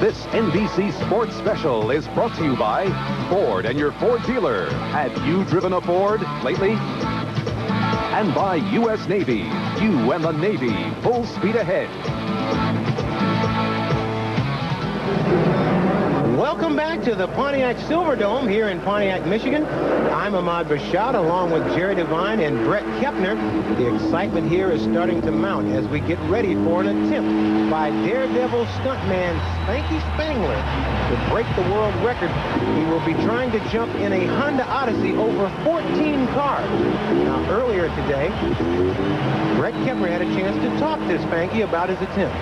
This NBC Sports special is brought to you by Ford and your Ford dealer. Have you driven a Ford lately? And by U.S. Navy. You and the Navy, full speed ahead. Welcome back to the Pontiac Silverdome here in Pontiac, Michigan. I'm Ahmad Rashad along with Jerry Devine and Bret Kepner. The excitement here is starting to mount as we get ready for an attempt by daredevil stuntman Spanky Spangler to break the world record. He will be trying to jump in a Honda Odyssey over 14 cars. Now, earlier today, Bret Kepner had a chance to talk to Spanky about his attempt.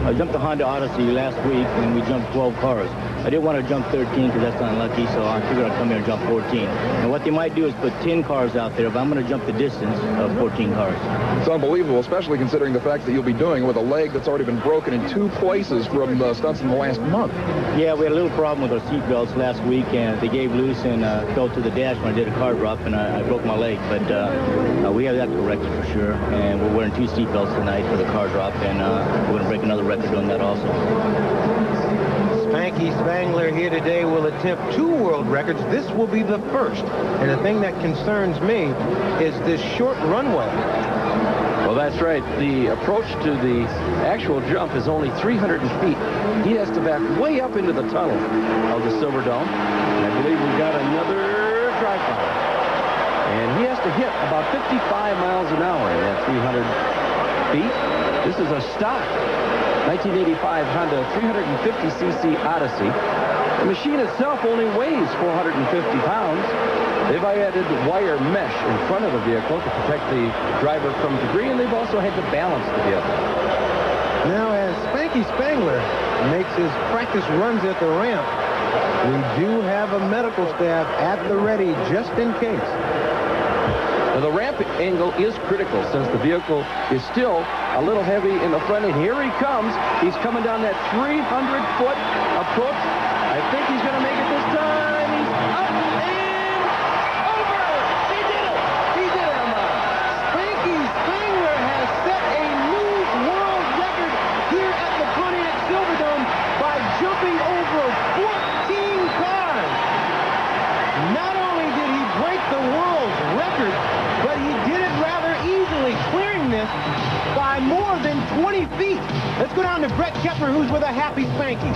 I jumped the Honda Odyssey last week, and we jumped 12 cars. I didn't want to jump 13 because that's unlucky, so I figured I'd come here and jump 14. And what they might do is put 10 cars out there, but I'm going to jump the distance of 14 cars. It's unbelievable, especially considering the fact that you'll be doing it with a leg that's already been broken in 2 places from stunts in the last month. Yeah, we had a little problem with our seat belts last week, and they gave loose and fell to the dash when I did a car drop, and I broke my leg. But we have that corrected for sure, and we're wearing 2 seat belts tonight for the car drop, and we're going to break another record doing that also. Spanky Spangler here today will attempt 2 world records. This will be the first. And the thing that concerns me is this short runway. Well, that's right. The approach to the actual jump is only 300 feet. He has to back way up into the tunnel of the Silverdome. And I believe we've got another drive by. And he has to hit about 55 miles an hour in that 300 feet. This is a stock 1985 Honda 350cc Odyssey. The machine itself only weighs 450 pounds. They've added wire mesh in front of the vehicle to protect the driver from debris, and they've also had to balance the vehicle. Now, as Spanky Spangler makes his practice runs at the ramp, we do have a medical staff at the ready just in case. Now, the ramp angle is critical since the vehicle is still a little heavy in the front, and here he comes. He's coming down that 300-foot approach. I think he's going to make it this time. He's up and over. He did it. He did it, Ahmad. Spanky Spangler has set a new world record here at the Pontiac Silverdome by jumping over 14 cars. Not only did he break the world's record, but he did it rather easily, clearing this by more than 20 feet. Let's go down to Bret Kepner, who's with a happy Spanky.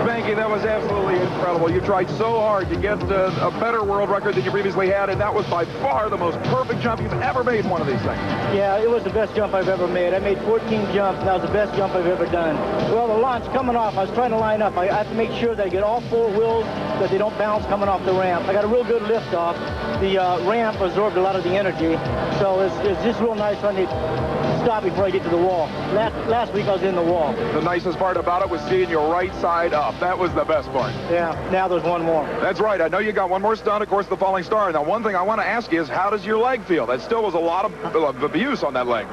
Spanky, that was absolutely incredible. You tried so hard to get a better world record than you previously had, and that was by far the most perfect jump you've ever made in one of these things. Yeah, it was the best jump I've ever made. I made 14 jumps, and that was the best jump I've ever done. Well, the launch coming off, I was trying to line up. I have to make sure that I get all 4 wheels, that they don't bounce coming off the ramp. I got a real good lift off. The ramp absorbed a lot of the energy, so it's just real nice when they stop before I get to the wall. Last week I was in the wall. The nicest part about it was seeing your right side up. That was the best part. Yeah, now there's one more. That's right. I know you got one more stunt, of course, the falling star. Now, one thing I want to ask you is, how does your leg feel? That still was a lot of abuse on that leg.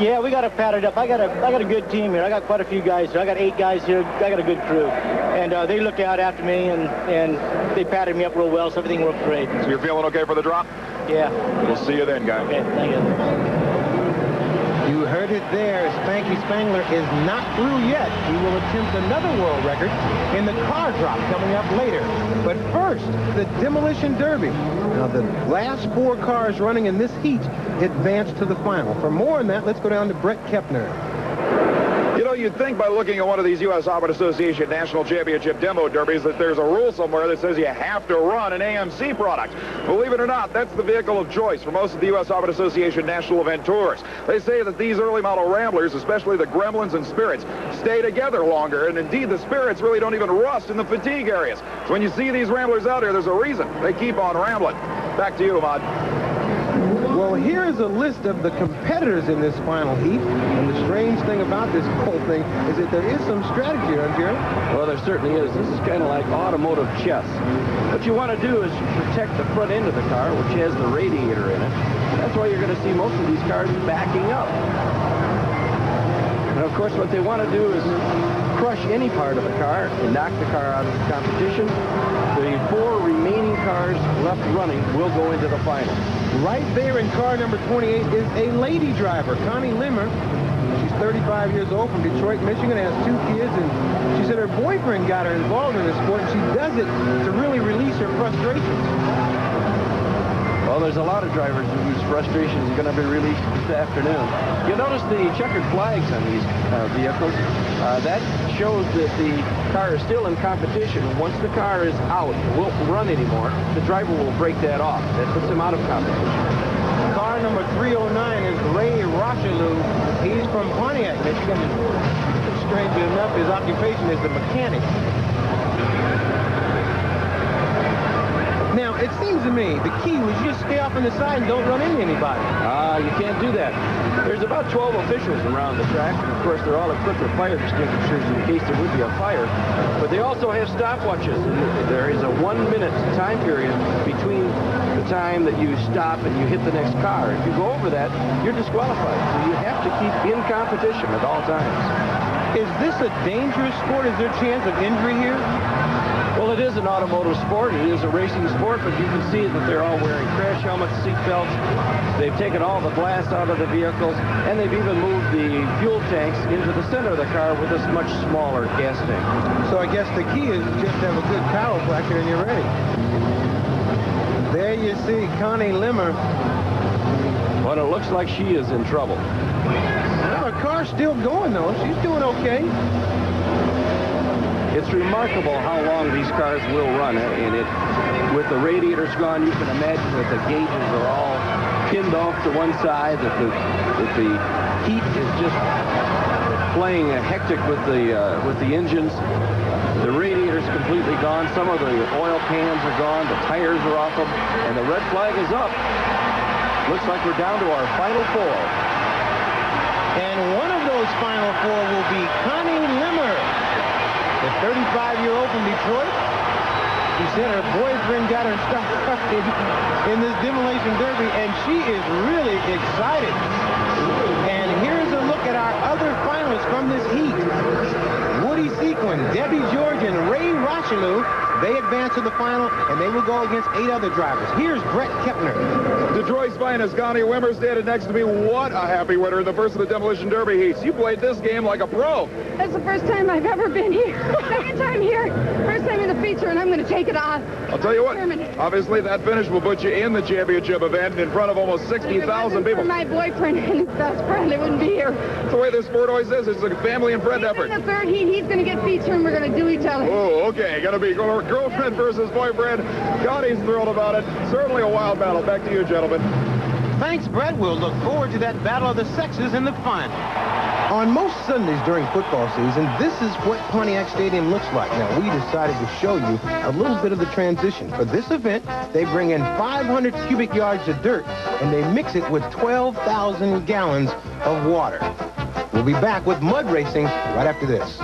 Yeah, we got to pat it up. I got a good team here. I got quite a few guys here. I got 8 guys here. I got a good crew. And they look out after me, and they patted me up real well, so everything worked great. So you're feeling okay for the drop? Yeah. We'll see you then, guy. Okay, thank you. You heard it there. Spanky Spangler is not through yet. He will attempt another world record in the car drop coming up later. But first, the Demolition Derby. Now, the last 4 cars running in this heat advance to the final. For more on that, let's go down to Bret Kepner. You know, you'd think by looking at one of these U.S.HRA Association National Championship Demo Derbies that there's a rule somewhere that says you have to run an AMC product. Believe it or not, that's the vehicle of choice for most of the U.S.HRA Association National Event Tours. They say that these early model Ramblers, especially the Gremlins and Spirits, stay together longer, and indeed the Spirits really don't even rust in the fatigue areas. So when you see these Ramblers out here, there's a reason they keep on rambling. Back to you, Ahmad. Well, here is a list of the competitors in this final heat. And the strange thing about this whole thing is that there is some strategy, aren't there? Well, there certainly is. This is kind of like automotive chess. What you want to do is protect the front end of the car, which has the radiator in it. That's why you're going to see most of these cars backing up. And, of course, what they want to do is crush any part of the car and knock the car out of the competition. The 4 remaining cars left running will go into the final. Right there in car number 28 is a lady driver, Connie Limmer. She's 35 years old from Detroit, Michigan, has 2 kids, and she said her boyfriend got her involved in the sport, and she does it to really release her frustrations. Well, there's a lot of drivers whose frustrations are going to be released this afternoon. You notice the checkered flags on these vehicles. That shows that the car is still in competition. Once the car is out, won't run anymore, the driver will break that off. That puts him out of competition. Car number 309 is Ray Rashad. He's from Pontiac, Michigan. Strangely enough, his occupation is the mechanic. Now, it seems to me the key was just stay off on the side and don't run into anybody. You can't do that. There's about 12 officials around the track. Of course, they're all equipped with fire extinguishers in case there would be a fire. But they also have stopwatches. There is a 1-minute time period between the time that you stop and you hit the next car. If you go over that, you're disqualified. So you have to keep in competition at all times. Is this a dangerous sport? Is there a chance of injury here? Well, it is an automotive sport. It is a racing sport, but you can see that they're all wearing crash helmets, seat belts. They've taken all the glass out of the vehicles, and they've even moved the fuel tanks into the center of the car with this much smaller gas tank. So I guess the key is just to have a good chiropractor and you're ready. There you see Connie Limmer. But it looks like she is in trouble. Well, her car's still going, though. She's doing okay. It's remarkable how long these cars will run, and with the radiators gone, you can imagine that the gauges are all pinned off to one side, that the heat is just playing hectic with the engines. The radiator's completely gone. Some of the oil cans are gone. The tires are off them, and the red flag is up. Looks like we're down to our final 4. And one of those final 4 will be Connie Limmer, the 35-year-old from Detroit. She said her boyfriend got her started in this Demolition Derby, and she is really excited. And here's a look at our other finalists from this heat. Woody Sequin, Debbie George, and Ray Rashad. They advance to the final, and they will go against 8 other drivers. Here's Bret Kepner. Detroit's finest Connie Limmer standing next to me. What a happy winner in the first of the Demolition Derby heats. You played this game like a pro. That's the first time I've ever been here. Second time here. First time in the feature, and I'm going to take it on. I'll tell you what, obviously that finish will put you in the championship event in front of almost 60,000 people. For my boyfriend and his best friend, I wouldn't be here. That's the way this sport always is. It's a family and friend effort. In the third heat, he's going to get feature, and we're going to do each other. Oh, okay. Going to be girlfriend versus boyfriend. Connie's thrilled about it. Certainly a wild battle. Back to you, gentlemen. Thanks, Brett. We'll look forward to that battle of the sexes in the final. On most Sundays during football season, this is what Pontiac Stadium looks like. Now, we decided to show you a little bit of the transition. For this event, they bring in 500 cubic yards of dirt, and they mix it with 12,000 gallons of water. We'll be back with mud racing right after this.